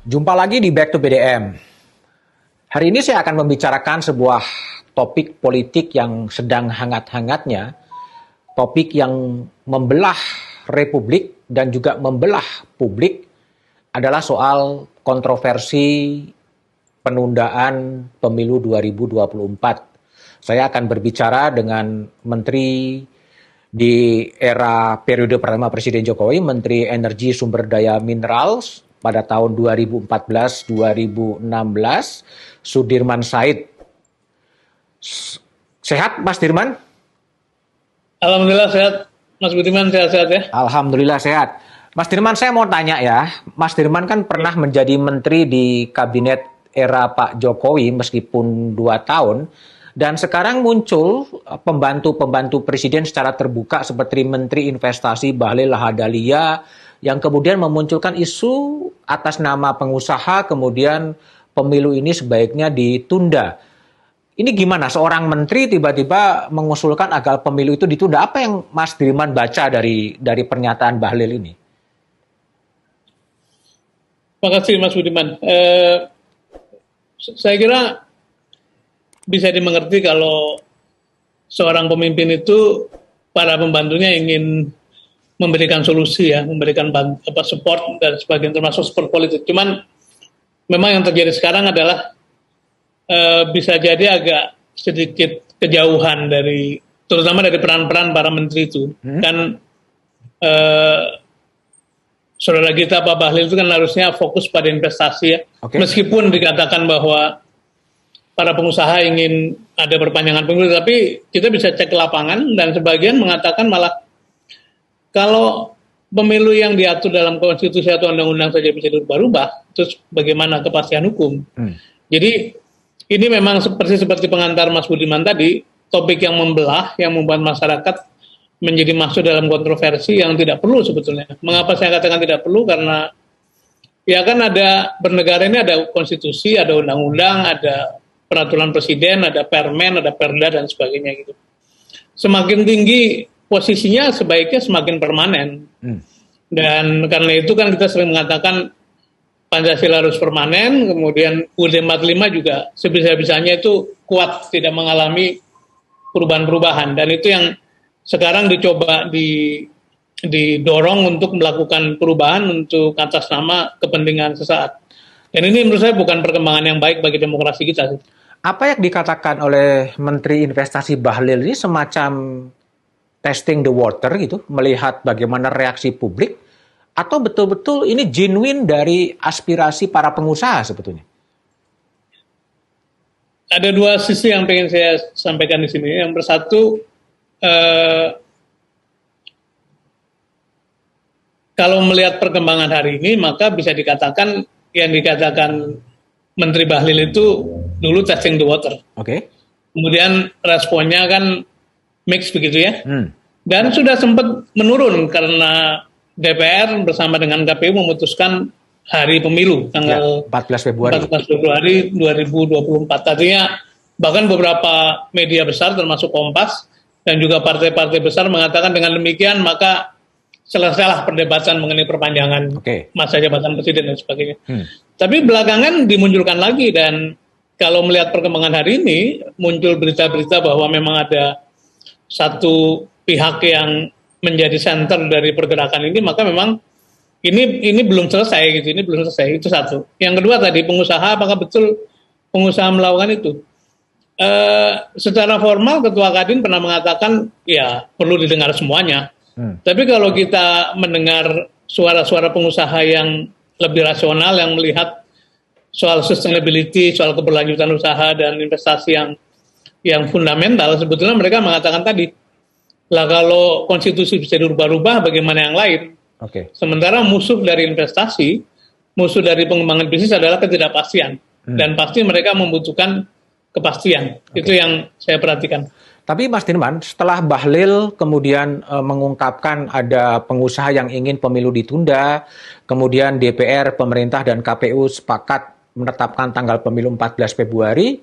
Jumpa lagi di Back to BDM. Hari ini saya akan membicarakan sebuah topik politik yang sedang hangat-hangatnya, topik yang membelah Republik dan juga membelah publik adalah soal kontroversi penundaan pemilu 2024. Saya akan berbicara dengan Menteri di era periode pertama Presiden Jokowi, Menteri Energi Sumber Daya Mineral pada tahun 2014-2016, Sudirman Said. Sehat, Mas Dirman? Alhamdulillah sehat, Mas Budiman, sehat-sehat ya? Alhamdulillah sehat. Mas Dirman, saya mau tanya ya, Mas Dirman kan pernah menjadi menteri di kabinet era Pak Jokowi meskipun 2 tahun, dan sekarang muncul pembantu-pembantu presiden secara terbuka seperti Menteri Investasi Bahlil Lahadalia yang kemudian memunculkan isu atas nama pengusaha, kemudian pemilu ini sebaiknya ditunda. Ini gimana? Seorang menteri tiba-tiba mengusulkan agar pemilu itu ditunda. Apa yang Mas Dirman baca dari pernyataan Bahlil ini? Terima kasih Mas Budiman. Saya kira bisa dimengerti kalau seorang pemimpin itu para pembantunya ingin memberikan solusi ya, memberikan support dan sebagainya, termasuk support politik. Cuman memang yang terjadi sekarang adalah bisa jadi agak sedikit kejauhan dari, terutama dari peran-peran para menteri itu. Kan saudara kita Pak Bahlil itu kan harusnya fokus pada investasi ya. Okay. Meskipun dikatakan bahwa para pengusaha ingin ada perpanjangan pemilu, tapi kita bisa cek ke lapangan dan sebagian mengatakan malah kalau pemilu yang diatur dalam konstitusi atau undang-undang saja bisa dirubah-rubah, terus bagaimana kepastian hukum? Jadi ini memang seperti pengantar Mas Budiman tadi, topik yang membelah, yang membuat masyarakat menjadi masuk dalam kontroversi yang tidak perlu sebetulnya. Mengapa saya katakan tidak perlu? Karena ya kan ada, bernegara ini ada konstitusi, ada undang-undang, ada peraturan presiden, ada permen, ada perda dan sebagainya gitu. Semakin tinggi posisinya sebaiknya semakin permanen. Dan karena itu kan kita sering mengatakan Pancasila harus permanen, kemudian UUD 45 juga sebisa-bisanya itu kuat, tidak mengalami perubahan-perubahan. Dan itu yang sekarang dicoba didorong untuk melakukan perubahan untuk atas nama kepentingan sesaat. Dan ini menurut saya bukan perkembangan yang baik bagi demokrasi kita. Apa yang dikatakan oleh Menteri Investasi Bahlil ini semacam testing the water gitu, melihat bagaimana reaksi publik, atau betul-betul ini genuine dari aspirasi para pengusaha sebetulnya? Ada dua sisi yang pengen saya sampaikan di sini. Yang bersatu, kalau melihat perkembangan hari ini, maka bisa dikatakan yang dikatakan Menteri Bahlil itu dulu testing the water. Oke. Kemudian responnya kan mix begitu ya. Dan sudah sempat menurun karena DPR bersama dengan KPU memutuskan hari pemilu tanggal 14 Februari 2024. Artinya bahkan beberapa media besar termasuk Kompas dan juga partai-partai besar mengatakan dengan demikian maka selesailah perdebatan mengenai perpanjangan masa jabatan presiden dan sebagainya. Tapi belakangan dimunculkan lagi, dan kalau melihat perkembangan hari ini muncul berita-berita bahwa memang ada satu pihak yang menjadi center dari pergerakan ini, maka memang ini belum selesai gitu, ini belum selesai, itu satu. Yang kedua tadi, pengusaha, apakah betul pengusaha melakukan itu? Secara formal Ketua Kadin pernah mengatakan ya perlu didengar semuanya. Tapi kalau kita mendengar suara-suara pengusaha yang lebih rasional, yang melihat soal sustainability, soal keberlanjutan usaha dan investasi yang fundamental, sebetulnya mereka mengatakan tadi, lah kalau konstitusi bisa dirubah-rubah, bagaimana yang lain? Sementara musuh dari investasi, musuh dari pengembangan bisnis adalah ketidakpastian. Dan pasti mereka membutuhkan kepastian. Itu yang saya perhatikan. Tapi Mas Dirman, setelah Bahlil kemudian mengungkapkan ada pengusaha yang ingin pemilu ditunda, kemudian DPR, pemerintah, dan KPU sepakat menetapkan tanggal pemilu 14 Februari,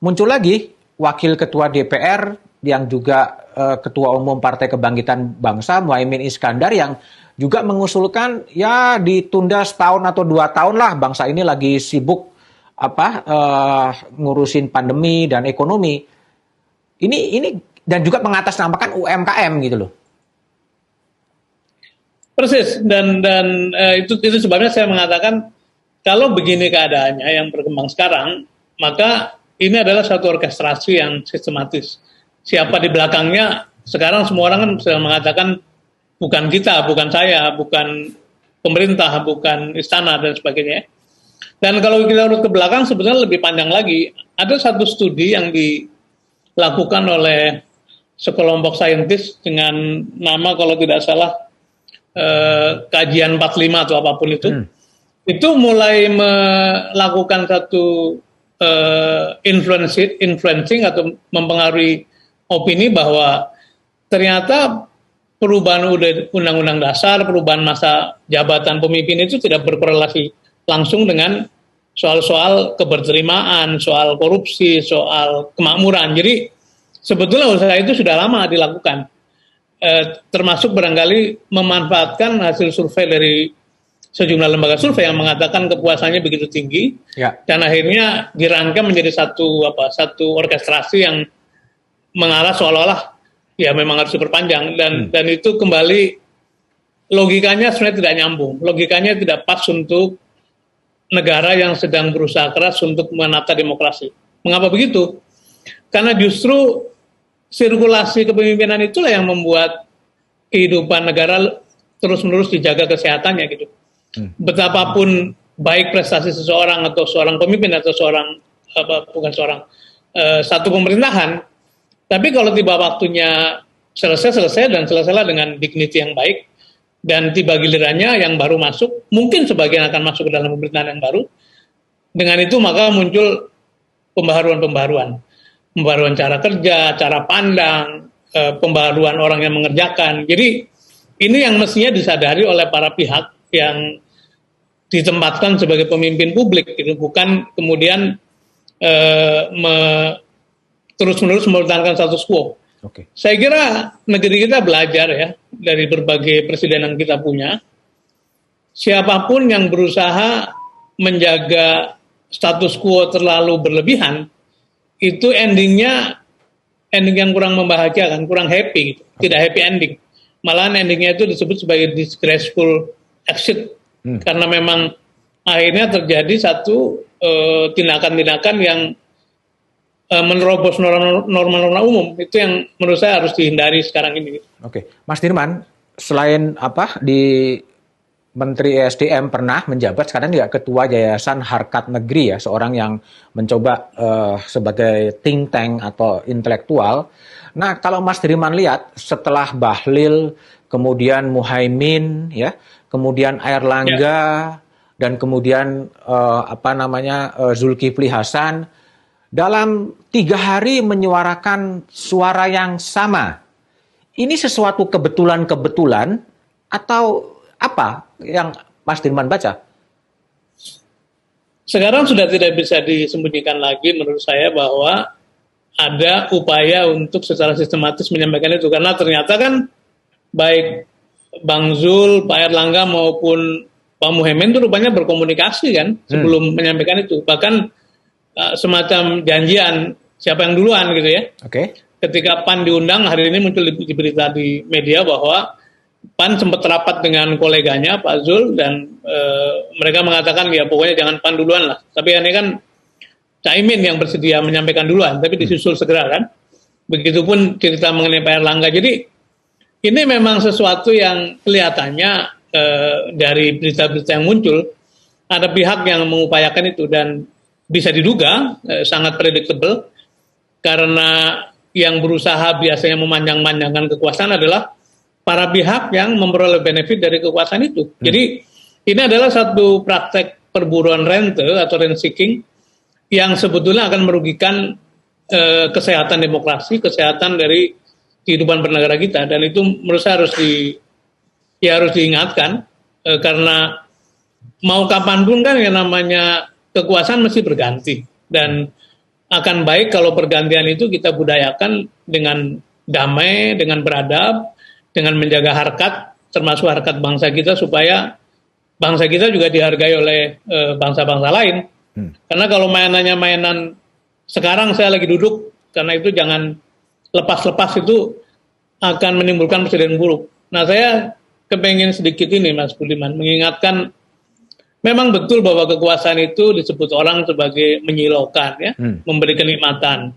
muncul lagi Wakil Ketua DPR yang juga Ketua Umum Partai Kebangkitan Bangsa, Muhaimin Iskandar, yang juga mengusulkan ya ditunda setahun atau 2 tahun lah, bangsa ini lagi sibuk ngurusin pandemi dan ekonomi. Ini dan juga mengatasnamakan UMKM gitu loh. Persis, dan itu sebabnya saya mengatakan kalau begini keadaannya yang berkembang sekarang, maka ini adalah satu orkestrasi yang sistematis. Siapa di belakangnya? Sekarang semua orang kan sedang mengatakan bukan kita, bukan saya, bukan pemerintah, bukan istana dan sebagainya. Dan kalau kita urut ke belakang sebenarnya lebih panjang lagi. Ada satu studi yang dilakukan oleh sekelompok saintis dengan nama kalau tidak salah kajian 45 atau apapun itu. Itu mulai melakukan satu influencing atau mempengaruhi opini bahwa ternyata perubahan undang-undang dasar, perubahan masa jabatan pemimpin itu tidak berkorelasi langsung dengan soal-soal keberterimaan, soal korupsi, soal kemakmuran. Jadi sebetulnya usaha itu sudah lama dilakukan, termasuk barangkali memanfaatkan hasil survei dari sejumlah lembaga survei yang mengatakan kepuasannya begitu tinggi, dan akhirnya dirangkai menjadi satu orkestrasi yang mengarah seolah-olah ya memang harus diperpanjang, dan itu kembali logikanya sebenarnya tidak nyambung, logikanya tidak pas untuk negara yang sedang berusaha keras untuk menata demokrasi. Mengapa begitu? Karena justru sirkulasi kepemimpinan itulah yang membuat kehidupan negara terus-menerus dijaga kesehatannya gitu. Betapapun baik prestasi seseorang atau seorang pemimpin atau satu pemerintahan, tapi kalau tiba waktunya selesai dan selesailah dengan dignity yang baik, dan tiba gilirannya yang baru masuk, mungkin sebagian akan masuk ke dalam pemerintahan yang baru. Dengan itu maka muncul pembaharuan cara kerja, cara pandang, pembaharuan orang yang mengerjakan. Jadi ini yang mestinya disadari oleh para pihak yang ditempatkan sebagai pemimpin publik, gitu. Bukan kemudian terus-menerus mempertahankan status quo. Saya kira negeri kita belajar ya dari berbagai presiden yang kita punya. Siapapun yang berusaha menjaga status quo terlalu berlebihan, itu ending yang kurang membahagiakan, kurang happy, gitu. Tidak happy ending. Malahan endingnya itu disebut sebagai disgraceful exit, karena memang akhirnya terjadi satu tindakan-tindakan yang menerobos norma-norma umum. Itu yang menurut saya harus dihindari sekarang ini. Mas Dirman, selain di Menteri ESDM pernah menjabat, sekarang juga Ketua Yayasan Harkat Negeri ya, seorang yang mencoba sebagai think tank atau intelektual. Nah, kalau Mas Dirman lihat setelah Bahlil, kemudian Muhaimin, ya, kemudian Airlangga, dan kemudian Zulkifli Hasan, dalam 3 hari menyuarakan suara yang sama. Ini sesuatu kebetulan atau apa yang Mas Dirman baca? Sekarang sudah tidak bisa disembunyikan lagi menurut saya bahwa ada upaya untuk secara sistematis menyampaikan itu. Karena ternyata kan baik Bang Zul, Pak Airlangga maupun Pak Muhaimin itu rupanya berkomunikasi kan sebelum menyampaikan itu. Bahkan semacam janjian siapa yang duluan gitu ya. Ketika PAN diundang, hari ini muncul di berita di media bahwa PAN sempat rapat dengan koleganya Pak Zul, dan mereka mengatakan ya pokoknya jangan PAN duluan lah. Tapi ini kan Caimin yang bersedia menyampaikan duluan, tapi disusul segera kan. Begitupun cerita mengenai Pak Airlangga. Jadi ini memang sesuatu yang kelihatannya dari berita-berita yang muncul ada pihak yang mengupayakan itu, dan bisa diduga sangat predictable karena yang berusaha biasanya memanjang-manjangkan kekuasaan adalah para pihak yang memperoleh benefit dari kekuasaan itu. Jadi ini adalah satu praktek perburuan rente atau rent seeking yang sebetulnya akan merugikan kesehatan demokrasi, kesehatan dari kehidupan bernegara kita, dan itu menurut saya harus diingatkan karena mau kapanpun kan yang namanya kekuasaan mesti berganti, dan akan baik kalau pergantian itu kita budayakan dengan damai, dengan beradab, dengan menjaga harkat, termasuk harkat bangsa kita, supaya bangsa kita juga dihargai oleh bangsa-bangsa lain. Karena kalau mainannya mainan sekarang saya lagi duduk, karena itu jangan lepas-lepas, itu akan menimbulkan presiden buruk. Nah, saya kepengen sedikit ini, Mas Budiman, mengingatkan memang betul bahwa kekuasaan itu disebut orang sebagai menyilaukan, ya, memberi kenikmatan,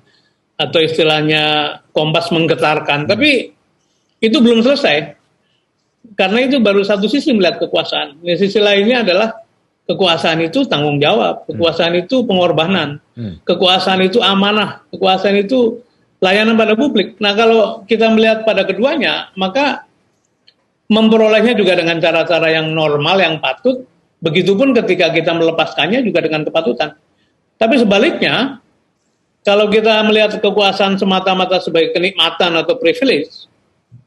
atau istilahnya kompas menggetarkan. Tapi itu belum selesai, karena itu baru satu sisi melihat kekuasaan. Di sisi lainnya adalah kekuasaan itu tanggung jawab, kekuasaan itu pengorbanan, kekuasaan itu amanah, kekuasaan itu layanan pada publik. Nah, kalau kita melihat pada keduanya, maka memperolehnya juga dengan cara-cara yang normal, yang patut. Begitupun ketika kita melepaskannya juga dengan kepatutan. Tapi sebaliknya, kalau kita melihat kekuasaan semata-mata sebagai kenikmatan atau privilege,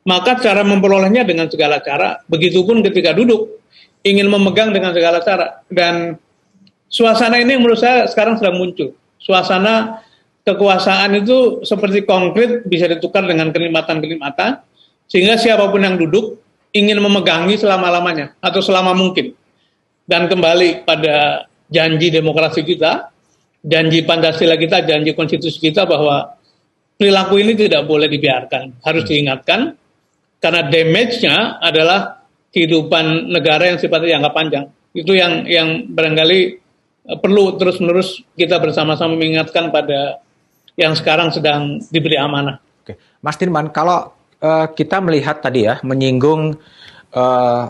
maka cara memperolehnya dengan segala cara. Begitupun ketika duduk, ingin memegang dengan segala cara. Dan suasana ini menurut saya sekarang sedang muncul. Suasana kekuasaan itu seperti konkret, bisa ditukar dengan kenikmatan-kenikmatan, sehingga siapapun yang duduk ingin memegangi selama-lamanya atau selama mungkin. Dan kembali pada janji demokrasi kita, janji Pancasila kita, janji konstitusi kita, bahwa perilaku ini tidak boleh dibiarkan, harus diingatkan, karena damage-nya adalah kehidupan negara yang sifatnya jangka panjang. Itu yang barangkali perlu terus-menerus kita bersama-sama mengingatkan pada yang sekarang sedang diberi amanah. Oke. Mas Dirman, kalau kita melihat tadi ya, menyinggung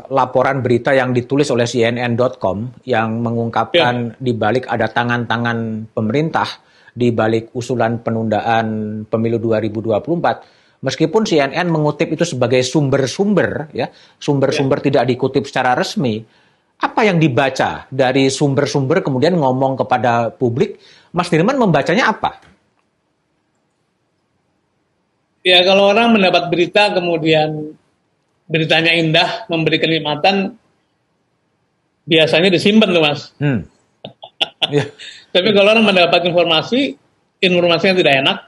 laporan berita yang ditulis oleh CNN.com yang mengungkapkan di balik ada tangan-tangan pemerintah di balik usulan penundaan pemilu 2024. Meskipun CNN mengutip itu sebagai sumber-sumber, ya, sumber-sumber tidak dikutip secara resmi, apa yang dibaca dari sumber-sumber kemudian ngomong kepada publik, Mas Dirman membacanya apa? Ya, kalau orang mendapat berita kemudian beritanya indah, memberi kenikmatan, biasanya disimpan tuh, Mas. Yeah. Tapi kalau orang mendapat informasinya tidak enak,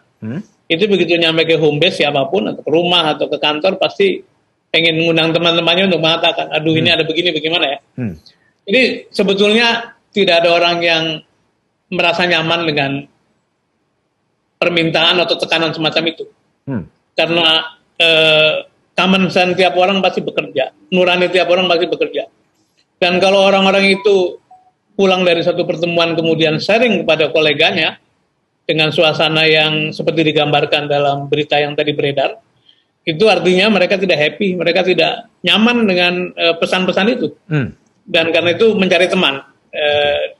itu begitu nyampe ke home base siapapun, atau ke rumah, atau ke kantor, pasti pengen mengundang teman-temannya untuk mengatakan, aduh ini ada begini, bagaimana ya. Jadi sebetulnya tidak ada orang yang merasa nyaman dengan permintaan atau tekanan semacam itu. Karena common sense tiap orang pasti bekerja, nurani tiap orang pasti bekerja. Dan kalau orang-orang itu pulang dari satu pertemuan kemudian sharing kepada koleganya dengan suasana yang seperti digambarkan dalam berita yang tadi beredar, itu artinya mereka tidak happy, mereka tidak nyaman dengan pesan-pesan itu. Dan karena itu mencari teman,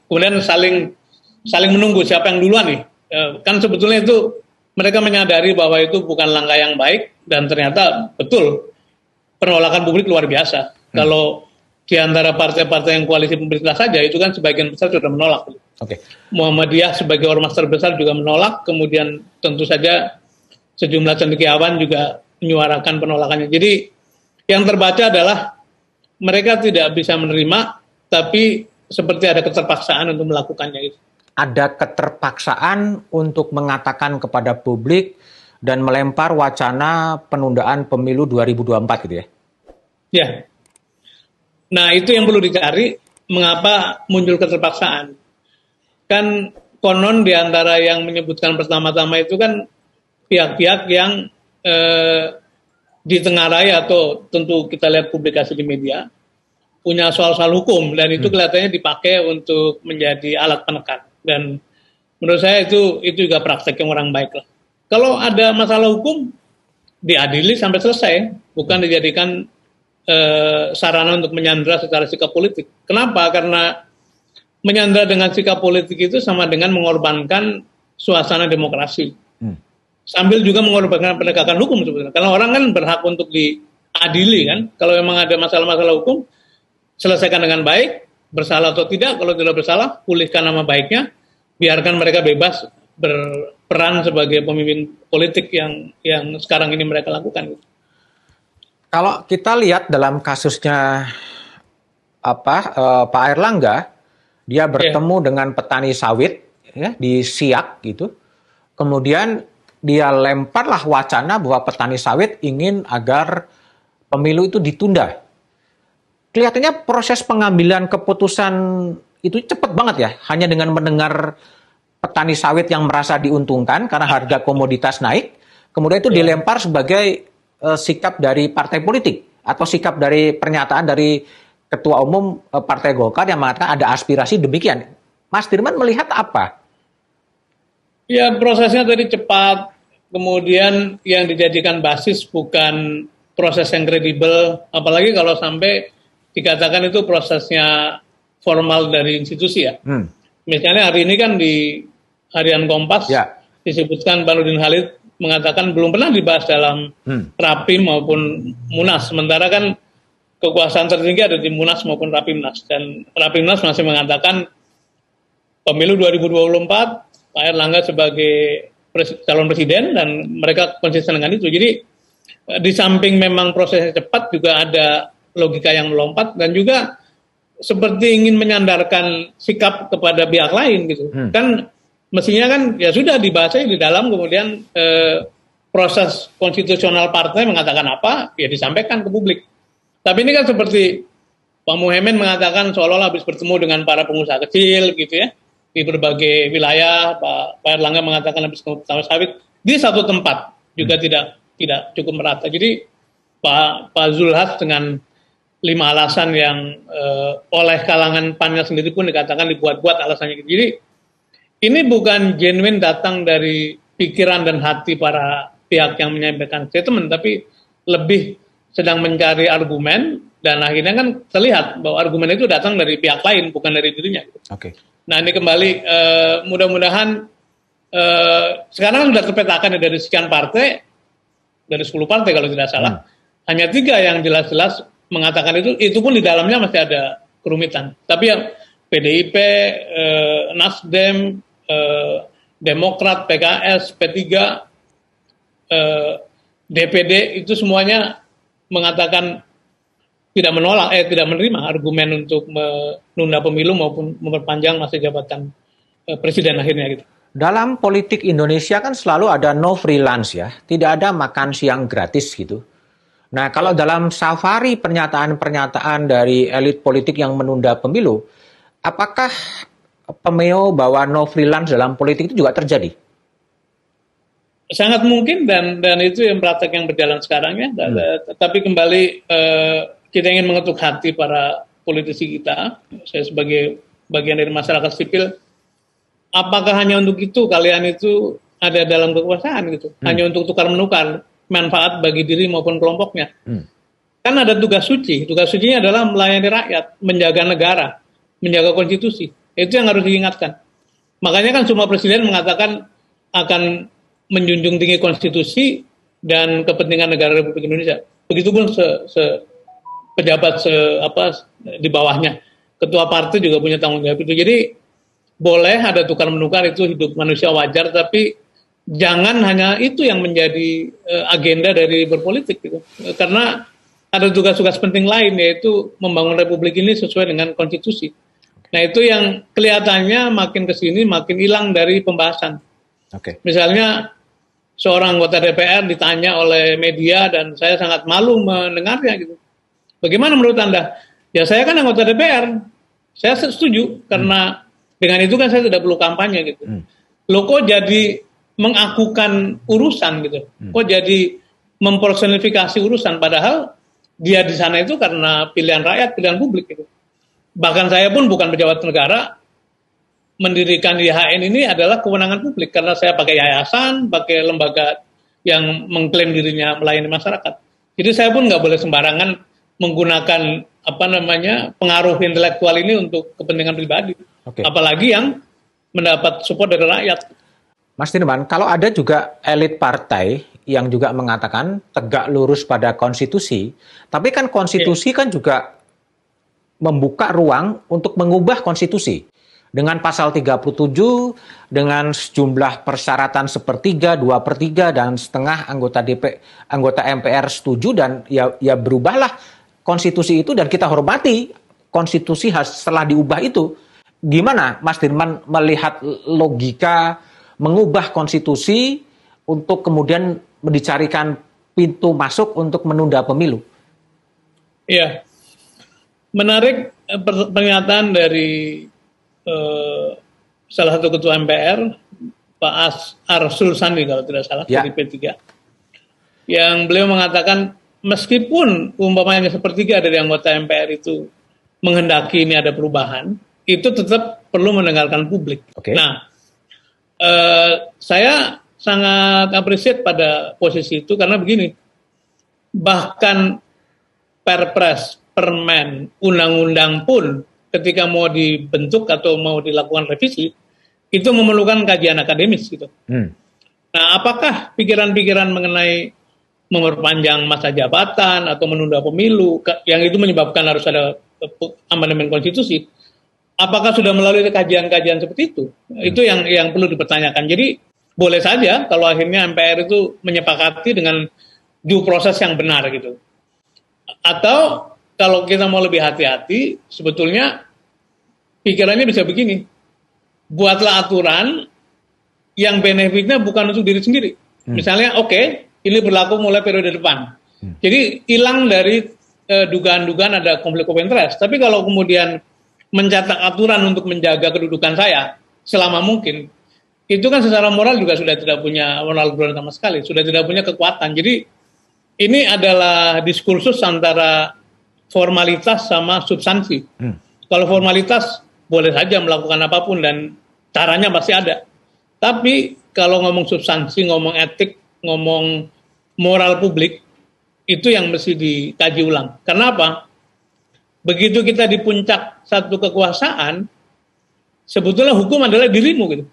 kemudian saling menunggu siapa yang duluan nih. Kan sebetulnya itu mereka menyadari bahwa itu bukan langkah yang baik, dan ternyata betul penolakan publik luar biasa. Kalau di antara partai-partai yang koalisi pemerintah saja, itu kan sebagian besar sudah menolak. Muhammadiyah sebagai ormas terbesar juga menolak, kemudian tentu saja sejumlah cendekiawan juga menyuarakan penolakannya. Jadi yang terbaca adalah mereka tidak bisa menerima, tapi seperti ada keterpaksaan untuk melakukannya itu. Ada keterpaksaan untuk mengatakan kepada publik dan melempar wacana penundaan pemilu 2024 gitu ya? Ya. Nah, itu yang perlu dicari, mengapa muncul keterpaksaan. Kan konon di antara yang menyebutkan pertama-tama itu kan pihak-pihak yang ditengarai, atau tentu kita lihat publikasi di media, punya soal-soal hukum, dan itu kelihatannya dipakai untuk menjadi alat penekan. Dan menurut saya itu juga praktek yang orang baik lah. Kalau ada masalah hukum, diadili sampai selesai, bukan dijadikan sarana untuk menyandra secara sikap politik. Kenapa? Karena menyandra dengan sikap politik itu sama dengan mengorbankan suasana demokrasi. Sambil juga mengorbankan penegakan hukum sebetulnya. Karena orang kan berhak untuk diadili kan. Kalau memang ada masalah-masalah hukum, selesaikan dengan baik, bersalah atau tidak. Kalau tidak bersalah, pulihkan nama baiknya, biarkan mereka bebas berperan sebagai pemimpin politik yang sekarang ini mereka lakukan. Kalau kita lihat dalam kasusnya Pak Airlangga, dia bertemu dengan petani sawit ya, di Siak gitu. Kemudian dia lemparlah wacana bahwa petani sawit ingin agar pemilu itu ditunda. Kelihatannya proses pengambilan keputusan itu cepat banget ya, hanya dengan mendengar petani sawit yang merasa diuntungkan karena harga komoditas naik, kemudian itu dilempar sebagai sikap dari partai politik atau sikap dari pernyataan dari Ketua Umum Partai Golkar yang mengatakan ada aspirasi demikian. Mas Dirman melihat apa? Ya, prosesnya tadi cepat, kemudian yang dijadikan basis bukan proses yang kredibel, apalagi kalau sampai dikatakan itu prosesnya formal dari institusi ya. Misalnya hari ini kan di Harian Kompas disebutkan Bahrudin Halid mengatakan belum pernah dibahas dalam Rapim maupun Munas. Sementara kan kekuasaan tertinggi ada di Munas maupun Rapimnas. Dan Rapimnas masih mengatakan pemilu 2024 Pak Erlangga sebagai calon presiden dan mereka konsisten dengan itu. Jadi di samping memang prosesnya cepat juga ada logika yang melompat dan juga seperti ingin menyandarkan sikap kepada pihak lain gitu. Kan mestinya kan ya sudah dibahasnya di dalam, kemudian proses konstitusional partai mengatakan apa ya disampaikan ke publik. Tapi ini kan seperti Pak Muhaimin mengatakan seolah-olah habis bertemu dengan para pengusaha kecil gitu ya di berbagai wilayah. Pak Erlangga mengatakan habis ketemu petani sawit di satu tempat juga tidak cukup merata. Jadi Pak Zulhas dengan 5 alasan yang oleh kalangan PAN sendiri pun dikatakan dibuat-buat alasannya. Jadi ini bukan genuine datang dari pikiran dan hati para pihak yang menyampaikan statement, tapi lebih sedang mencari argumen dan akhirnya kan terlihat bahwa argumen itu datang dari pihak lain, bukan dari dirinya. Oke. Nah ini kembali mudah-mudahan sekarang sudah terpetakan dari sekian partai, dari 10 partai kalau tidak salah, hanya 3 yang jelas-jelas mengatakan itu pun di dalamnya masih ada kerumitan. Tapi yang PDIP, Nasdem, Demokrat, PKS, P3, DPD itu semuanya mengatakan tidak menerima argumen untuk menunda pemilu maupun memperpanjang masa jabatan presiden akhirnya gitu. Dalam politik Indonesia kan selalu ada no freelance ya, tidak ada makan siang gratis gitu. Nah, kalau dalam safari pernyataan-pernyataan dari elit politik yang menunda pemilu, apakah pemeo bahwa no freelance dalam politik itu juga terjadi? Sangat mungkin dan itu yang praktek yang berjalan sekarang ya. Tapi kembali kita ingin mengetuk hati para politisi kita. Saya sebagai bagian dari masyarakat sipil, apakah hanya untuk itu kalian itu ada dalam kekuasaan gitu? Hanya untuk tukar-menukar manfaat bagi diri maupun kelompoknya. Kan ada tugas suci. Tugas sucinya adalah melayani rakyat, menjaga negara, menjaga konstitusi. Itu yang harus diingatkan. Makanya kan semua presiden mengatakan akan menjunjung tinggi konstitusi dan kepentingan negara Republik Indonesia. Begitupun pejabat di bawahnya. Ketua partai juga punya tanggung jawab itu. Jadi boleh ada tukar menukar, itu hidup manusia wajar, tapi jangan hanya itu yang menjadi agenda dari berpolitik gitu. Karena ada tugas-tugas penting lain, yaitu membangun republik ini sesuai dengan konstitusi. Nah itu yang kelihatannya makin kesini makin hilang dari pembahasan. Misalnya seorang anggota DPR ditanya oleh media dan saya sangat malu mendengarnya gitu. Bagaimana menurut Anda? Ya saya kan anggota DPR, saya setuju karena dengan itu kan saya tidak perlu kampanye gitu. Loh kok jadi mengakukan urusan gitu? Kok jadi mempersonifikasi urusan? Padahal dia di sana itu karena pilihan rakyat, pilihan publik gitu. Bahkan saya pun bukan pejabat negara, mendirikan YHN ini adalah kewenangan publik karena saya pakai yayasan, pakai lembaga yang mengklaim dirinya melayani masyarakat. Jadi saya pun nggak boleh sembarangan menggunakan pengaruh intelektual ini untuk kepentingan pribadi. Apalagi yang mendapat support dari rakyat. Mas Dirman, kalau ada juga elit partai yang juga mengatakan tegak lurus pada konstitusi, tapi kan konstitusi kan juga membuka ruang untuk mengubah konstitusi. Dengan pasal 37, dengan sejumlah persyaratan 1/3, 2/3, dan setengah anggota MPR setuju, dan ya berubahlah konstitusi itu, dan kita hormati konstitusi setelah diubah itu. Gimana Mas Dirman melihat logika mengubah konstitusi untuk kemudian dicarikan pintu masuk untuk menunda pemilu? Iya, menarik pernyataan dari salah satu ketua MPR, Pak Arsul Sani kalau tidak salah, dari P3, yang beliau mengatakan meskipun umpamanya sepertiga dari anggota MPR itu menghendaki ini ada perubahan, itu tetap perlu mendengarkan publik. Nah, saya sangat appreciate pada posisi itu karena begini, bahkan perpres, permen, undang-undang pun ketika mau dibentuk atau mau dilakukan revisi, itu memerlukan kajian akademis gitu. Nah, apakah pikiran-pikiran mengenai memperpanjang masa jabatan atau menunda pemilu yang itu menyebabkan harus ada amandemen konstitusi, apakah sudah melalui kajian-kajian seperti itu? Itu yang perlu dipertanyakan. Jadi boleh saja kalau akhirnya MPR itu menyepakati dengan due process yang benar gitu. Atau kalau kita mau lebih hati-hati, sebetulnya pikirannya bisa begini, buatlah aturan yang benefitnya bukan untuk diri sendiri. Misalnya, ini berlaku mulai periode depan. Jadi hilang dari dugaan-dugaan ada konflik of interest. Tapi kalau kemudian mencetak aturan untuk menjaga kedudukan saya selama mungkin, itu kan secara moral juga sudah tidak punya moral ground sama sekali, sudah tidak punya kekuatan. Jadi ini adalah diskursus antara formalitas sama substansi. Kalau formalitas boleh saja melakukan apapun dan caranya pasti ada. Tapi kalau ngomong substansi, ngomong etik, ngomong moral publik, itu yang mesti dikaji ulang. Karena apa? Begitu kita di puncak satu kekuasaan, sebetulnya hukum adalah dirimu gitu.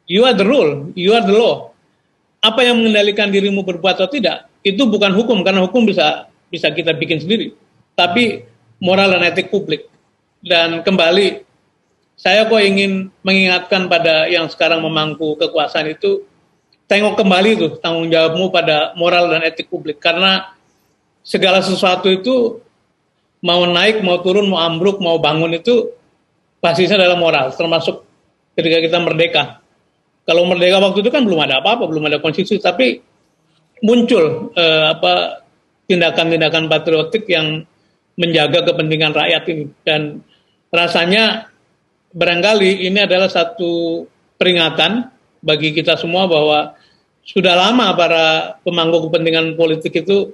You are the rule, you are the law. Apa yang mengendalikan dirimu berbuat atau tidak, itu bukan hukum, karena hukum bisa kita bikin sendiri. Tapi moral dan etik publik. Dan kembali, saya kok ingin mengingatkan pada yang sekarang memangku kekuasaan itu, tengok kembali tuh tanggung jawabmu pada moral dan etik publik. Karena segala sesuatu itu mau naik, mau turun, mau ambruk, mau bangun itu basisnya adalah moral. Termasuk ketika kita merdeka. Kalau merdeka waktu itu kan belum ada apa-apa, belum ada konstitusi, tapi muncul tindakan-tindakan patriotik yang menjaga kepentingan rakyat ini. Dan rasanya barangkali ini adalah satu peringatan bagi kita semua bahwa sudah lama para pemangku kepentingan politik itu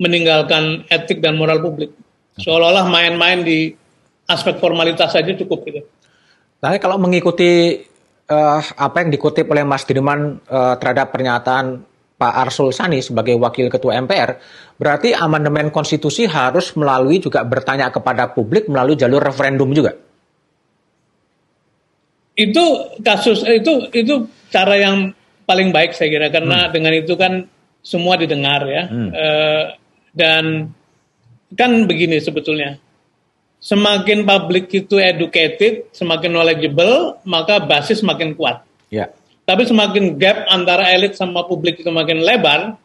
meninggalkan etik dan moral publik. Seolah-olah main-main di aspek formalitas saja cukup gitu. Nah, kalau mengikuti apa yang dikutip oleh Mas Dirman terhadap pernyataan Pak Arsul Sani sebagai Wakil Ketua MPR, berarti amandemen konstitusi harus melalui juga bertanya kepada publik melalui jalur referendum juga. Itu kasus itu cara yang paling baik saya kira, karena dengan itu kan semua didengar ya. Dan kan begini sebetulnya, semakin publik itu educated, semakin knowledgeable, maka basis makin kuat. Tapi semakin gap antara elit sama publik itu makin lebar,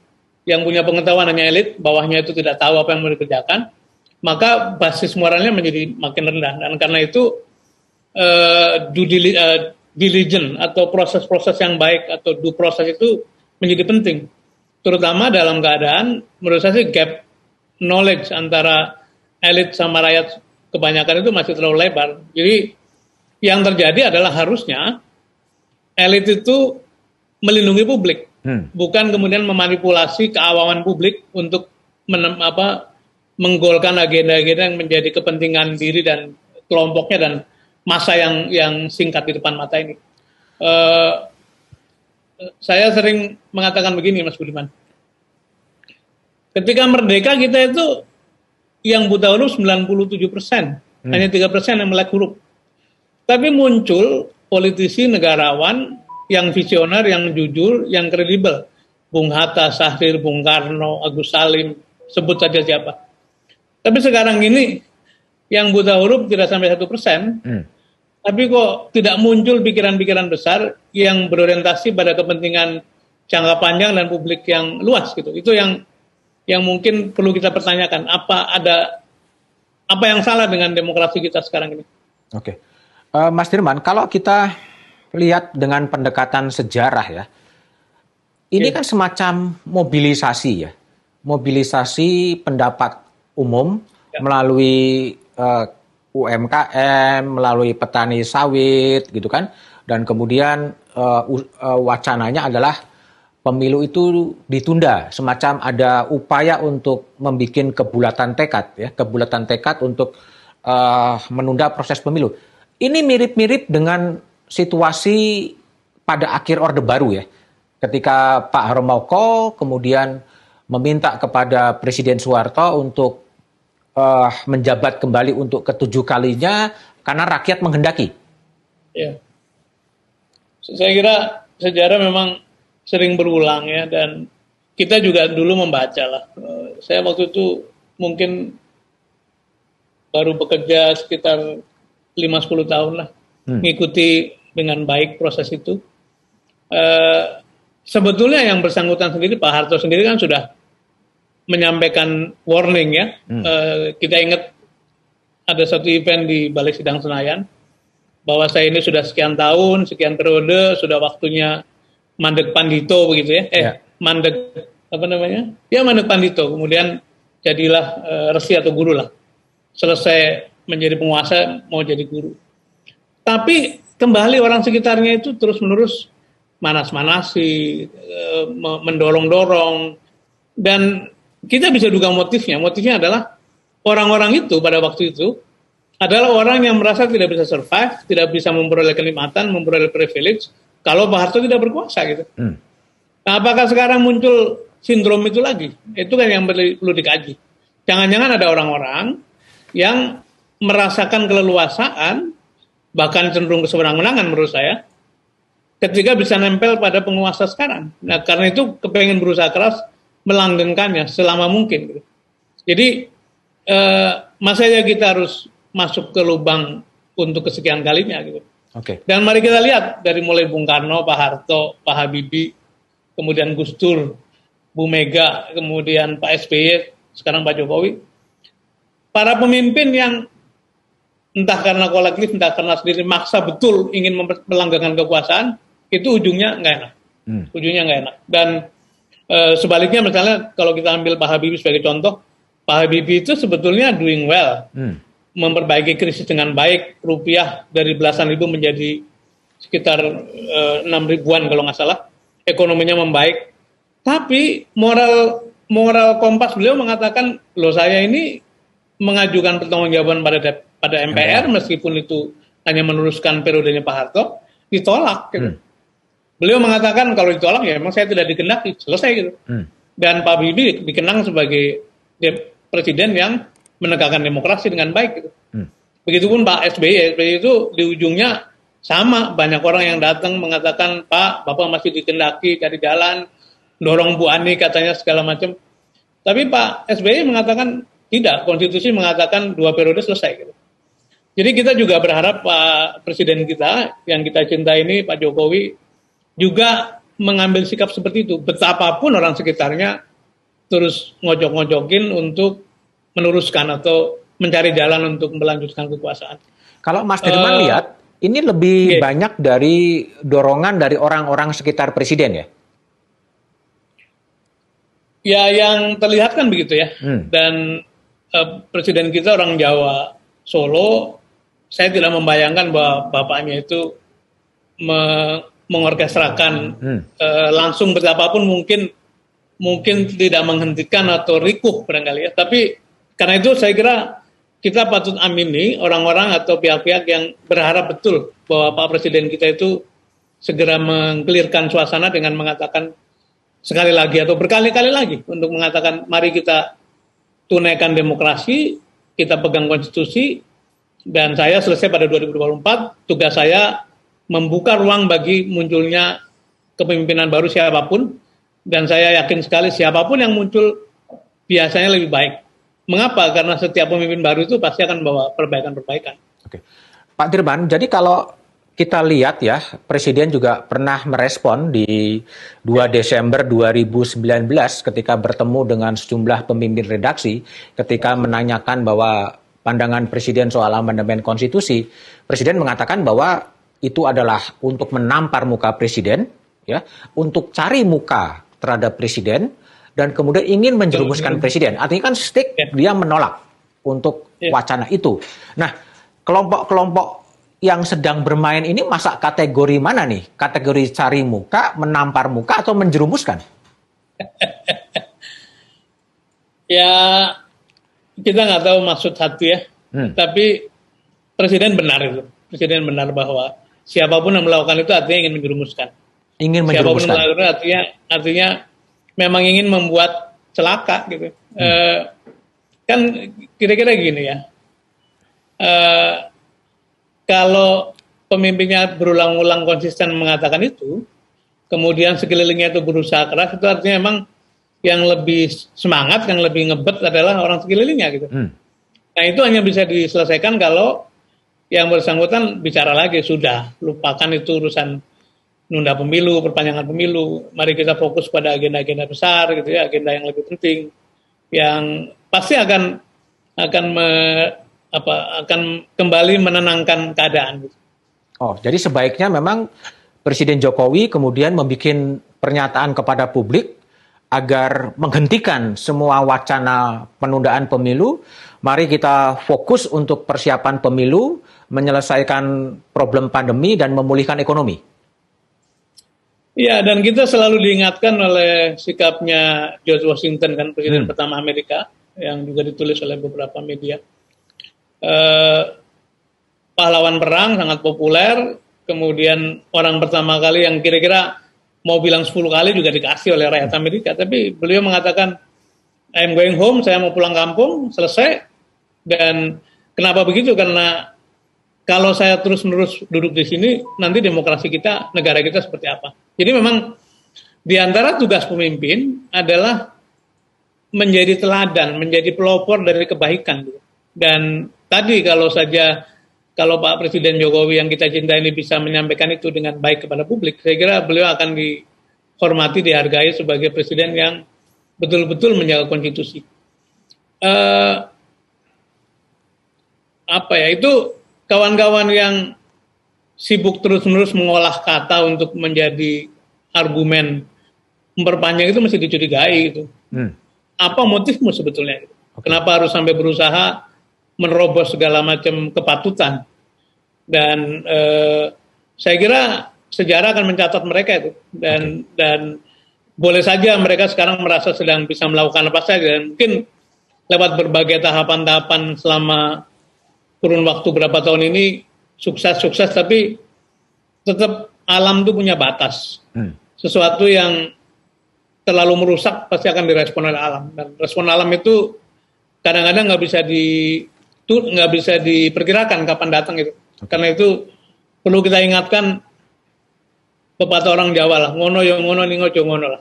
yang punya pengetahuan hanya elit, bawahnya itu tidak tahu apa yang mau dikerjakan, maka basis moralnya menjadi makin rendah. Dan karena itu diligence atau proses-proses yang baik atau due process itu menjadi penting. Terutama dalam keadaan menurut saya sih gap knowledge antara elit sama rakyat kebanyakan itu masih terlalu lebar. Jadi yang terjadi adalah harusnya elit itu melindungi publik, bukan kemudian memanipulasi keawaman publik untuk menggolkan agenda-agenda yang menjadi kepentingan diri dan kelompoknya dan masa yang singkat di depan mata ini. Saya sering mengatakan begini, Mas Budiman. Ketika merdeka kita itu yang buta huruf 97%, hanya 3% yang melek huruf. Tapi muncul politisi negarawan yang visioner, yang jujur, yang kredibel. Bung Hatta, Syahrir, Bung Karno, Agus Salim, sebut saja siapa. Tapi sekarang ini yang buta huruf tidak sampai 1%, tapi kok tidak muncul pikiran-pikiran besar yang berorientasi pada kepentingan jangka panjang dan publik yang luas gitu. Itu yang mungkin perlu kita pertanyakan. Apa yang salah dengan demokrasi kita sekarang ini? Mas Dirman, kalau kita lihat dengan pendekatan sejarah ya, ini kan semacam mobilisasi ya, mobilisasi pendapat umum melalui UMKM, melalui petani sawit gitu kan, dan kemudian wacananya adalah pemilu itu ditunda, semacam ada upaya untuk membuat kebulatan tekad untuk menunda proses pemilu. Ini mirip-mirip dengan situasi pada akhir Orde Baru ya, ketika Pak Harmoko kemudian meminta kepada Presiden Soeharto untuk menjabat kembali untuk ke-7 kalinya karena rakyat menghendaki. Ya. Saya kira sejarah memang sering berulang ya, dan kita juga dulu membaca lah. Saya waktu itu mungkin baru bekerja sekitar 5-10 tahun lah, mengikuti dengan baik proses itu. Sebetulnya yang bersangkutan sendiri, Pak Harto sendiri kan sudah menyampaikan warning ya. Kita ingat ada satu event di Balai Sidang Senayan bahwa saya ini sudah sekian tahun, sekian periode, sudah waktunya mandek pandito begitu ya. Mandek apa namanya? Ya mandek pandito. Kemudian jadilah resi atau guru lah. Selesai menjadi penguasa mau jadi guru. Tapi kembali orang sekitarnya itu terus-menerus manas-manasi, mendorong-dorong, dan kita bisa duga motifnya. Motifnya adalah orang-orang itu pada waktu itu adalah orang yang merasa tidak bisa survive, tidak bisa memperoleh kenikmatan, memperoleh privilege kalau Pak Harto tidak berkuasa gitu. Nah, apakah sekarang muncul sindrom itu lagi? Itu kan yang perlu dikaji. Jangan-jangan ada orang-orang yang merasakan keleluasaan, bahkan cenderung kesewenang-wenangan menurut saya, ketika bisa nempel pada penguasa sekarang. Nah, karena itu kepengen berusaha keras melanggengkannya selama mungkin. Gitu. Jadi, masanya kita harus masuk ke lubang untuk kesekian kalinya. Gitu. Dan mari kita lihat dari mulai Bung Karno, Pak Harto, Pak Habibie, kemudian Gus Dur, Bu Mega, kemudian Pak SBY, sekarang Pak Jokowi. Para pemimpin yang entah karena kolektif, entah karena sendiri maksa betul ingin melanggengkan kekuasaan, itu ujungnya nggak enak. Ujungnya nggak enak. Dan sebaliknya misalnya kalau kita ambil Pak Habibie sebagai contoh, Pak Habibie itu sebetulnya doing well, memperbaiki krisis dengan baik, rupiah dari belasan ribu menjadi sekitar 6 ribuan kalau nggak salah, ekonominya membaik. Tapi moral kompas beliau mengatakan, loh saya ini mengajukan pertanggungjawaban pada MPR meskipun itu hanya meneruskan periodenya Pak Harto, ditolak. Gitu. Beliau mengatakan kalau ditolak ya memang saya tidak dikehendaki, selesai gitu. Dan Pak Habibie dikenang sebagai presiden yang menegakkan demokrasi dengan baik gitu. Begitupun Pak SBY itu di ujungnya sama, banyak orang yang datang mengatakan Pak, Bapak masih dikehendaki cari jalan, dorong Bu Ani katanya segala macam. Tapi Pak SBY mengatakan tidak, konstitusi mengatakan 2 periode selesai gitu. Jadi kita juga berharap Pak Presiden kita yang kita cintai ini Pak Jokowi juga mengambil sikap seperti itu. Betapapun orang sekitarnya terus ngojok-ngojokin untuk meneruskan atau mencari jalan untuk melanjutkan kekuasaan. Kalau Mas Dirman lihat, ini lebih banyak dari dorongan dari orang-orang sekitar Presiden ya? Ya yang terlihat kan begitu ya. Dan Presiden kita orang Jawa, Solo, saya tidak membayangkan bahwa bapaknya itu mengorkestrakan langsung betapapun mungkin tidak menghentikan atau rikuh barangkali ya. Tapi karena itu saya kira kita patut amini orang-orang atau pihak-pihak yang berharap betul bahwa Pak Presiden kita itu segera mengkelirkan suasana dengan mengatakan sekali lagi atau berkali-kali lagi untuk mengatakan mari kita tunaikan demokrasi, kita pegang konstitusi, dan saya selesai pada 2024, tugas saya membuka ruang bagi munculnya kepemimpinan baru siapapun, dan saya yakin sekali siapapun yang muncul biasanya lebih baik. Mengapa? Karena setiap pemimpin baru itu pasti akan membawa perbaikan-perbaikan. Oke. Pak Dirman, jadi kalau kita lihat ya, Presiden juga pernah merespon di 2 Desember 2019 ketika bertemu dengan sejumlah pemimpin redaksi, ketika menanyakan bahwa pandangan Presiden soal amandemen konstitusi, Presiden mengatakan bahwa itu adalah untuk menampar muka Presiden, ya, untuk cari muka terhadap presiden dan kemudian ingin menjerumuskan presiden. Artinya kan stick dia menolak untuk wacana itu. Nah, kelompok-kelompok yang sedang bermain ini masa kategori mana nih? Kategori cari muka, menampar muka, atau menjerumuskan? Ya, kita nggak tahu maksud hati ya. Tapi presiden benar itu. Presiden benar bahwa siapapun yang melakukan itu artinya ingin menjerumuskan. Ingin menjerumuskan. Siapapun yang melakukan itu artinya memang ingin membuat celaka gitu. Kan kira-kira gini ya. Kalau pemimpinnya berulang-ulang konsisten mengatakan itu, kemudian sekelilingnya itu berusaha keras, itu artinya memang yang lebih semangat, yang lebih ngebet adalah orang sekelilingnya gitu. Nah itu hanya bisa diselesaikan kalau yang bersangkutan bicara lagi, sudah lupakan itu urusan nunda pemilu, perpanjangan pemilu. Mari kita fokus pada agenda-agenda besar gitu ya, agenda yang lebih penting, yang pasti akan kembali menenangkan keadaan. Oh, jadi sebaiknya memang Presiden Jokowi kemudian membuat pernyataan kepada publik agar menghentikan semua wacana penundaan pemilu. Mari kita fokus untuk persiapan pemilu, menyelesaikan problem pandemi dan memulihkan ekonomi. Ya, dan kita selalu diingatkan oleh sikapnya George Washington, kan presiden pertama Amerika, yang juga ditulis oleh beberapa media. Pahlawan perang, sangat populer, kemudian orang pertama kali yang kira-kira mau bilang 10 kali juga dikasih oleh rakyat Amerika, tapi beliau mengatakan, I'm going home, saya mau pulang kampung, selesai. Dan kenapa begitu? Karena kalau saya terus-menerus duduk di sini, nanti demokrasi kita, negara kita seperti apa? Jadi memang di antara tugas pemimpin adalah menjadi teladan, menjadi pelopor dari kebaikan. Dan tadi kalau Pak Presiden Jokowi yang kita cintai ini bisa menyampaikan itu dengan baik kepada publik, saya kira beliau akan dihormati, dihargai sebagai presiden yang betul-betul menjaga konstitusi. Itu kawan-kawan yang sibuk terus-menerus mengolah kata untuk menjadi argumen memperpanjang itu mesti dicurigai gitu. Apa motifmu sebetulnya? Kenapa harus sampai berusaha menerobos segala macam kepatutan? Dan saya kira sejarah akan mencatat mereka itu, dan boleh saja mereka sekarang merasa sedang bisa melakukan apa saja, dan mungkin lewat berbagai tahapan-tahapan selama kurun waktu berapa tahun ini sukses, tapi tetap alam itu punya batas. Sesuatu yang terlalu merusak pasti akan direspon oleh alam, dan respon alam itu kadang-kadang nggak bisa diperkirakan kapan datang itu. Karena itu perlu kita ingatkan pepatah orang Jawa lah, ngono yo ngono ningo jo ngono lah.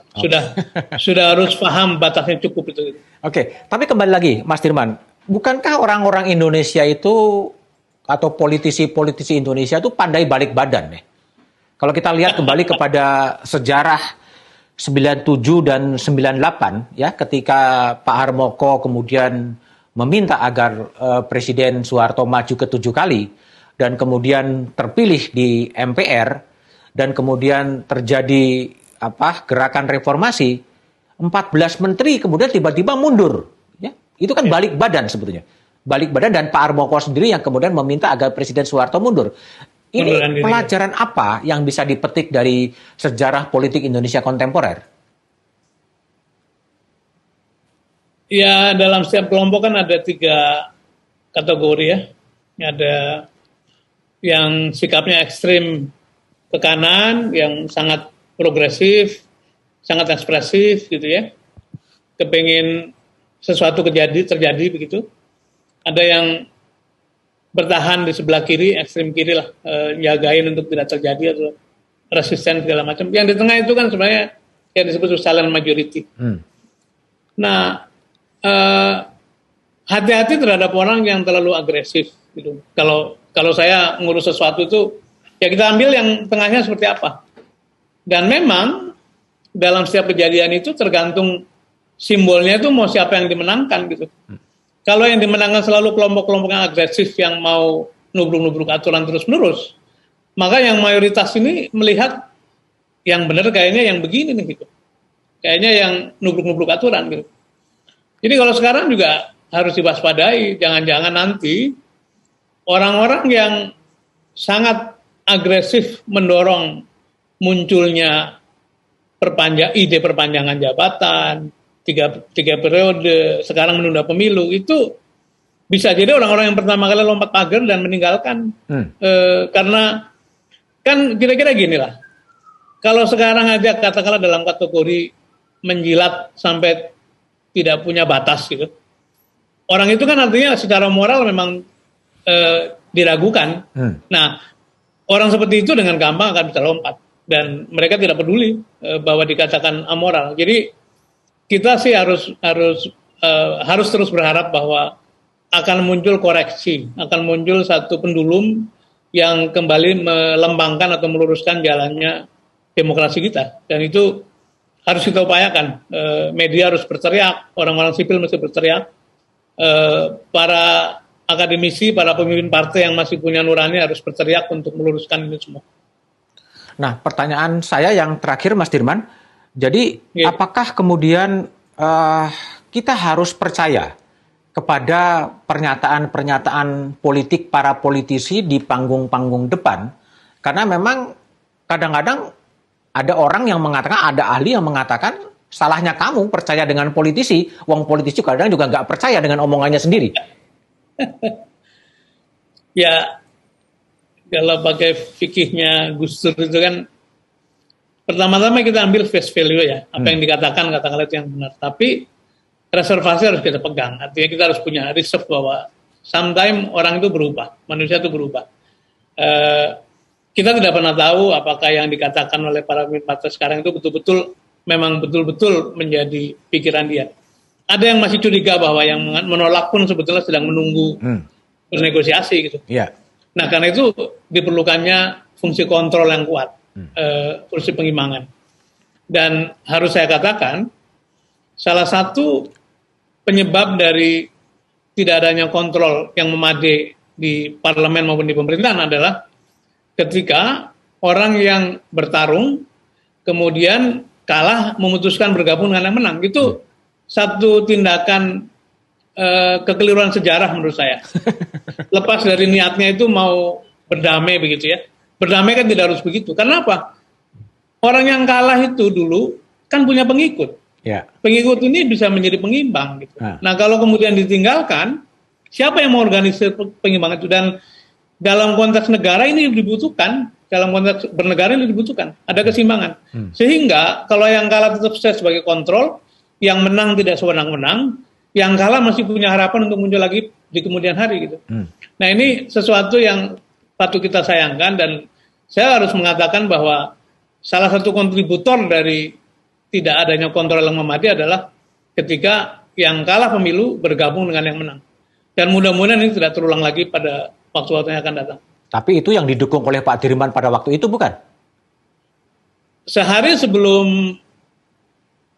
Sudah harus paham batasnya cukup itu. Oke, tapi kembali lagi Mas Dirman, bukankah orang-orang Indonesia itu atau politisi-politisi Indonesia itu pandai balik badan ya? Kalau kita lihat kembali kepada sejarah 97 dan 98 ya, ketika Pak Harmoko kemudian meminta agar Presiden Soeharto maju ke-7 kali dan kemudian terpilih di MPR dan kemudian terjadi gerakan reformasi, 14 menteri kemudian tiba-tiba mundur ya. Itu kan balik badan sebetulnya. Balik badan, dan Pak Harmoko sendiri yang kemudian meminta agar Presiden Soeharto mundur. Ini pelajaran apa yang bisa dipetik dari sejarah politik Indonesia kontemporer? Ya, dalam setiap kelompok kan ada 3 kategori ya. Ada yang sikapnya ekstrim ke kanan, yang sangat progresif, sangat ekspresif gitu ya. Kepingin sesuatu terjadi begitu. Ada yang bertahan di sebelah kiri, ekstrem kiri lah, jagain untuk tidak terjadi atau resisten segala macam. Yang di tengah itu kan sebenarnya yang disebut silent majority. Nah, hati-hati terhadap orang yang terlalu agresif gitu. Kalau saya ngurus sesuatu itu, ya kita ambil yang tengahnya seperti apa. Dan memang dalam setiap kejadian itu tergantung simbolnya itu mau siapa yang dimenangkan gitu. Kalau yang dimenangkan selalu kelompok-kelompok yang agresif yang mau nubruk-nubruk aturan terus-menerus, maka yang mayoritas ini melihat yang benar kayaknya yang begini nih gitu. Kayaknya yang nubruk-nubruk aturan gitu. Jadi kalau sekarang juga harus diwaspadai, jangan-jangan nanti orang-orang yang sangat agresif mendorong munculnya ide perpanjangan jabatan, tiga periode, sekarang menunda pemilu, itu bisa jadi orang-orang yang pertama kali lompat pagar dan meninggalkan. Karena kan kira-kira gini lah, kalau sekarang aja katakanlah dalam kategori menjilat sampai tidak punya batas gitu, orang itu kan artinya secara moral memang diragukan. Nah, orang seperti itu dengan gampang akan bisa lompat dan mereka tidak peduli bahwa dikatakan amoral. Jadi kita sih harus terus berharap bahwa akan muncul koreksi, akan muncul satu pendulum yang kembali melembangkan atau meluruskan jalannya demokrasi kita. Dan itu harus kita upayakan. Media harus berteriak, orang-orang sipil mesti berteriak, para akademisi, para pemimpin partai yang masih punya nurani harus berteriak untuk meluruskan ini semua. Nah, pertanyaan saya yang terakhir, Mas Dirman, jadi apakah kemudian kita harus percaya kepada pernyataan-pernyataan politik para politisi di panggung-panggung depan? Karena memang kadang-kadang ada orang yang mengatakan, ada ahli yang mengatakan, salahnya kamu percaya dengan politisi, wong politisi kadang juga nggak percaya dengan omongannya sendiri. Ya, kalau pakai fikihnya Gus Dur itu kan, pertama-tama kita ambil face value ya, apa yang dikatakan, katakanlah itu yang benar. Tapi reservasi harus kita pegang, artinya kita harus punya reserve bahwa sometimes orang itu berubah, manusia itu berubah. Kita tidak pernah tahu apakah yang dikatakan oleh para pemimpin partai sekarang itu betul-betul memang betul-betul menjadi pikiran dia. Ada yang masih curiga bahwa yang menolak pun sebetulnya sedang menunggu bernegosiasi gitu. Nah, karena itu diperlukannya fungsi kontrol yang kuat, fungsi pengimbangan. Dan harus saya katakan, salah satu penyebab dari tidak adanya kontrol yang memadai di parlemen maupun di pemerintahan adalah ketika orang yang bertarung kemudian kalah memutuskan bergabung dengan yang menang. Itu satu tindakan kekeliruan sejarah menurut saya. Lepas dari niatnya itu mau berdamai begitu ya. Berdamai kan tidak harus begitu. Karena apa? Orang yang kalah itu dulu kan punya pengikut. Pengikut ini bisa menjadi pengimbang gitu. Nah, kalau kemudian ditinggalkan, siapa yang mengorganisir pengimbang itu? Dan dalam konteks negara ini dibutuhkan, dalam konteks bernegara ini dibutuhkan, ada keseimbangan. Sehingga kalau yang kalah tetap saya sebagai kontrol, yang menang tidak sewenang-wenang, yang kalah masih punya harapan untuk muncul lagi di kemudian hari gitu. Nah, ini sesuatu yang patut kita sayangkan, dan saya harus mengatakan bahwa salah satu kontributor dari tidak adanya kontrol yang memadai adalah ketika yang kalah pemilu bergabung dengan yang menang. Dan mudah-mudahan ini tidak terulang lagi pada waktu-waktu yang akan datang. Tapi itu yang didukung oleh Pak Dirman pada waktu itu, bukan? Sehari sebelum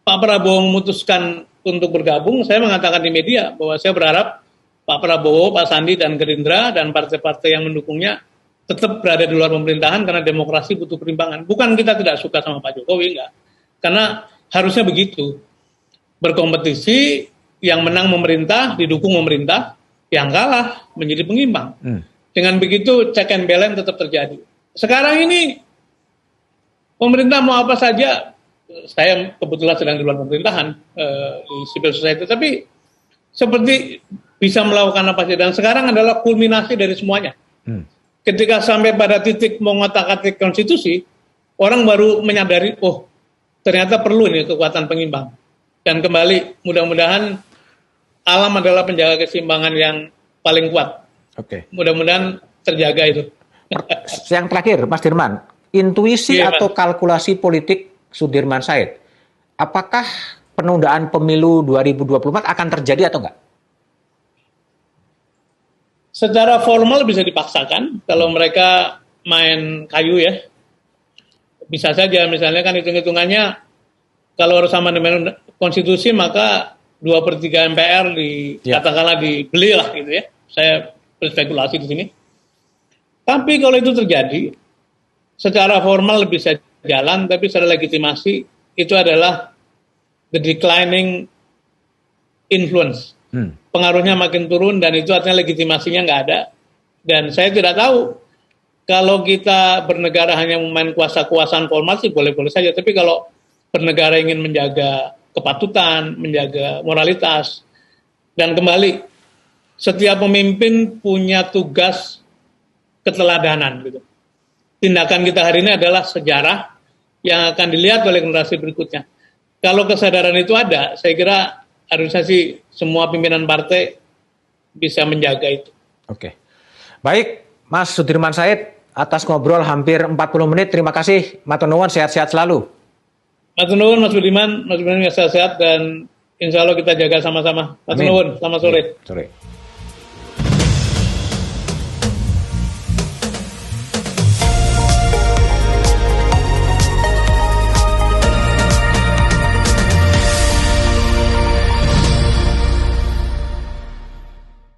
Pak Prabowo memutuskan untuk bergabung, saya mengatakan di media bahwa saya berharap Pak Prabowo, Pak Sandi, dan Gerindra, dan partai-partai yang mendukungnya tetap berada di luar pemerintahan karena demokrasi butuh perimbangan. Bukan kita tidak suka sama Pak Jokowi, enggak. Karena harusnya begitu. Berkompetisi, yang menang memerintah, didukung pemerintah, yang kalah menjadi pengimbang. Dengan begitu check and balance tetap terjadi. Sekarang ini pemerintah mau apa saja, saya kebetulan sedang di luar pemerintahan di civil society, tapi seperti bisa melakukan apa saja. Dan sekarang adalah kulminasi dari semuanya. Ketika sampai pada titik mau ngotak-atik konstitusi, orang baru menyadari, oh ternyata perlu ini kekuatan pengimbang. Dan kembali, mudah-mudahan alam adalah penjaga keseimbangan yang paling kuat. Mudah-mudahan terjaga itu. Yang terakhir, Mas Dirman, intuisi atau kalkulasi politik Sudirman Said, apakah penundaan pemilu 2024 akan terjadi atau enggak? Secara formal bisa dipaksakan kalau mereka main kayu ya. Bisa saja, misalnya kan hitung-hitungannya kalau harus amandemen konstitusi maka 2/3 MPR katakanlah dibeli lah gitu ya. Saya berspekulasi di sini. Tapi kalau itu terjadi, secara formal bisa jalan, tapi secara legitimasi itu adalah the declining influence. Pengaruhnya makin turun dan itu artinya legitimasinya nggak ada. Dan saya tidak tahu kalau kita bernegara hanya memain kuasa-kuasaan formal sih boleh-boleh saja. Tapi kalau bernegara ingin menjaga kepatutan, menjaga moralitas, dan kembali setiap pemimpin punya tugas keteladanan gitu. Tindakan kita hari ini adalah sejarah yang akan dilihat oleh generasi berikutnya. Kalau kesadaran itu ada, saya kira harusnya sih semua pimpinan partai bisa menjaga itu. Oke. Baik, Mas Sudirman Said, atas ngobrol hampir 40 menit. Terima kasih. Matur nuwun, sehat-sehat selalu. Matur nuwun Mas Budiman sehat-sehat dan insya Allah kita jaga sama-sama. Matur nuwun, selamat sore. Sore.